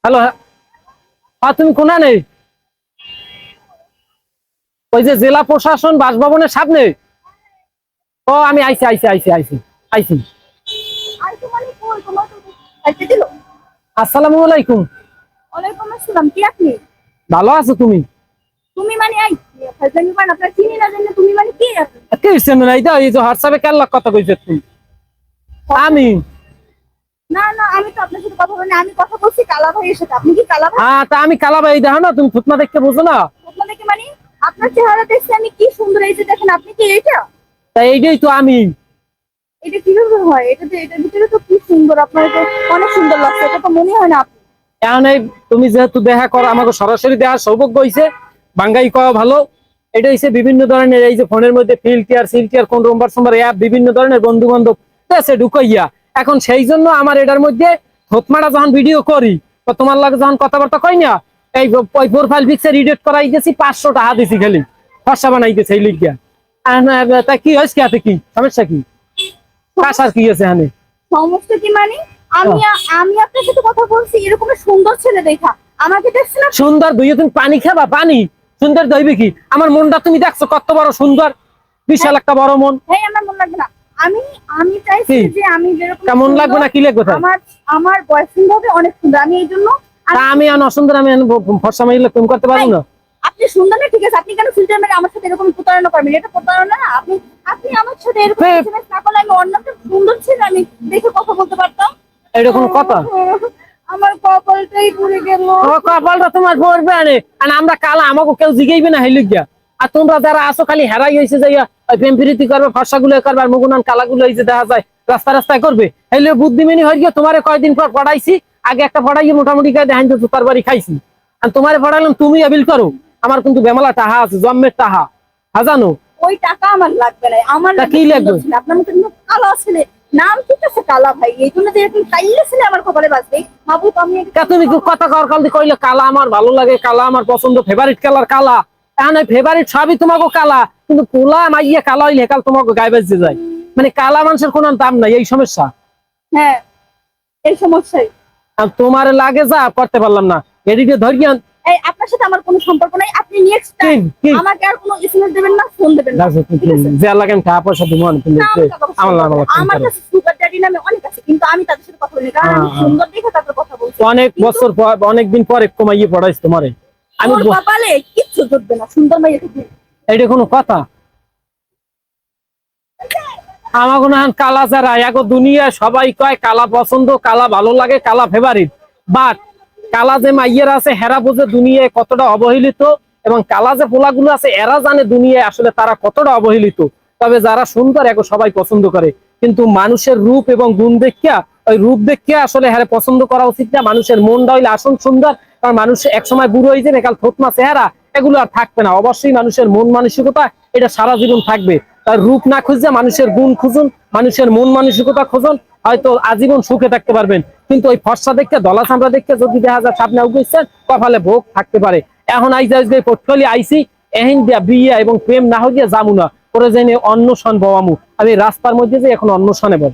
Hello. হ্যাঁ, তুমি কোনা নেই? ওই যে জেলা প্রশাসন বাসভবনের সামনে। ও আমি আইছি আইছি আইছি আইছি আইছি। আসসালামু আলাইকুম। ওয়ালাইকুম আসসালাম। কি আপনি? ভালো আছো তুমি? তুমি মানে ফাজলামি করেন, আপনার চিনি না জানলে তুমি মানে কি আপনি? কি হইছে না? এই যে হোয়াটসঅ্যাপে কেন কথা কইছো তুমি? আমি না না, আমি তো আপনার সাথে কথা বলিনি, আমি কথা বলছি কালা ভাইয়ের সাথে। আপনি কি কালা ভাই? হ্যাঁ, তা আমি কালা ভাই, দেখো না তুমি ফুটনা দেখতে বোঝো না? আপনাকে মানে আপনার চেহারা দেখছি আমি, কি সুন্দর। এই যে দেখেন, আপনি কি এইটা? তাই এইটাই তো আমি। এটা কিভাবে হয়? এটার ভিতরে তো কি সুন্দর, আপনার তো অনেক সুন্দর লাগছে। এটা তো মনে হয় না আপনি। এখন এই তুমি যেহেতু দেখা করো, আমাকে সরাসরি দেওয়ার সৌভাগ্য হয়েছে। বাঙ্গাই কওয়া ভালো। এটা হচ্ছে বিভিন্ন ধরনের এই যে ফোনের মধ্যে ফিল্টার সিলটিয়ার কোন নম্বর সম্বর অ্যাপ, বিভিন্ন ধরনের বন্ধু বান্ধব আছে ঢুকাইয়া। এখন সেই জন্য আমার এটার মধ্যে থতমাটা যখন ভিডিও করি, তো তোমার লাগে যখন কথাবার্তা কই না, এই প্রোফাইল পিকচার এডিট করাই গেছি, 500 টাকা দিছি খালি ফর্সা বানাইতেছে এই লিখিয়া। তা কি হয়েছে? কি কি সমস্যা? কি কাসার কি আছে এখানে? সমস্যা কি মানে? আমি আমি আপনার সাথে কথা বলছি, এরকম সুন্দর ছেলে দেখা আমাকে দেখছেন না? সুন্দর দুইয়ে তুমি পানি খাবা? পানি সুন্দর দইবে কি? আমার মনটা তুমি দেখছো কত বড় সুন্দর, বিশাল একটা বড় মন। হ্যাঁ, আমার মন লাগবে না। আমি আমি চাইছি যে আমি যেরকম কেমন লাগবে না? কি লাগবে? আমার আমার বয়ফ্রেন্ড হবে অনেক সুন্দর, আমি এই জন্য। আমি অসুন্দর, আমি ফর্সা মাইলে তুমি করতে পারবো না? আপনি সুন্দর না, ঠিক আছে, আপনি কেন ফিল্টার মেরে আমার সাথে এরকম প্রতারণা করবেন? এটা প্রতারণা না। আপনি আপনি আমার সাথে এরকম এসএমএস না করলে আমি অন্য একটা সুন্দর ছিল, আমি দেখে কথা বলতে পারতাম। এটা কোনো কথা? আমার কপালটাই পুড়ে গেল। ও কপালটা তোমার পড়বে আরে। আর আমরা কালা, আমাকে কেউ জিগাইবে না হেলুক গিয়া। আর তোমরা যারা আসো খালি হেরাই হয়েছে যাইয়া প্রেম প্রীতি করবে, ফর্সা গুলো করবে, আর মুগুনান কালা গুলো হয়েছে দেখা যায় রাস্তা রাস্তায় করবে। হেলে বুদ্ধিমানি হয়ে গিয়ে তোমারে কয়দিন পর পড়াইছি। আগে একটা পড়াইয়ে মোটামুটি গায়ে দেখান তো জুতার বাড়ি খাইছি। আর তোমারে পড়াইলাম, তুমি আবিল করো। আমার কিন্তু বেমালা টাহা আছে, জন্মের টাহা হাজানো। ওই টাকা আমার লাগবে না। আমার কি লাগবে? আপনার মতো কালো ছেলে, নাম ঠিক আছে কালা ভাই, এই জন্য যে এরকম কাইলে ছেলে আমার কপালে বাঁচবে। মাহবুব, আমি তুমি কথা কর কাল কইলে কালা আমার ভালো লাগে, কালা আমার পছন্দ, ফেভারিট কালার কালা। এখন ফেভারিট সবই তোমাকে কালা, কিন্তু কোলা মাইয়া কালা হইলে কাল তোমাকে গায়ে বেঁচে যায়। মানে কালা মানুষের কোনো দাম নাই, এই সমস্যা। হ্যাঁ, এই সমস্যাই। আর তোমার লাগে যা করতে পারলাম না, এদিকে ধরিয়া। এই আপনার সাথে আমার কোনো সম্পর্ক নাই। আপনি নেক্সট টাইম আমাকে আর কোনো এসএমএস দেবেন না, ফোন দেবেন না। যে লাগে টাকা পয়সা তুমি আমার কাছে সুগার ড্যাডি নামে অনেক আছে, কিন্তু আমি তাদের সাথে কথা বলি না, কারণ আমি সুন্দর দেখে তাদের কথা বলছি। অনেক বছর পর, অনেকদিন পরে কমাইয়ে পড়াইছ তোমারে। আমি কপালে কিচ্ছু জুটবে না, সুন্দর মাইয়া থাকবে। এইটা কোনো কথা? আমার কোনো কালা যারা এক দুনিয়া সবাই কয় কালা পছন্দ, কালা ভালো লাগে, কালা ফেভারিট। বাট কালা যে মাইয়ের আছে হেরা বোঝে দুনিয়ায় কতটা অবহেলিত, এবং কালা যে পোলাগুলো আছে এরা জানে দুনিয়ায় আসলে তারা কতটা অবহেলিত। তবে যারা সুন্দর এখন সবাই পছন্দ করে, কিন্তু মানুষের রূপ এবং গুণ দেখিয়া, ওই রূপ দেখিয়া আসলে হ্যাঁ পছন্দ করা উচিত না। মানুষের মনটা হইলে আসল সুন্দর, কারণ মানুষ একসময় বুড়ো হয়ে যাবে, কাল থতমা চেহারা এগুলো আর থাকবে না। অবশ্যই মানুষের মন মানসিকতা এটা সারা জীবন থাকবে। তার রূপ না খুঁজে মানুষের গুণ খুঁজুন, মানুষের মন মানসিকতা খুঁজুন, হয়তো আজীবন সুখে থাকতে পারবেন। কিন্তু ওই ফর্সা দেখে, দলা চামড়া দেখে যদি দেখা যায় সামনে উঠেছেন, কপালে ভোগ থাকতে পারে। এখন পোর্টফোলিও আইসি এহিন দিয়া বিয়ে এবং প্রেম না হইয়া যামু না, পরে জেনে অন্নশন বওয়ামু। আমি রাস্তার মধ্যে যে এখন অন্নশনে বল।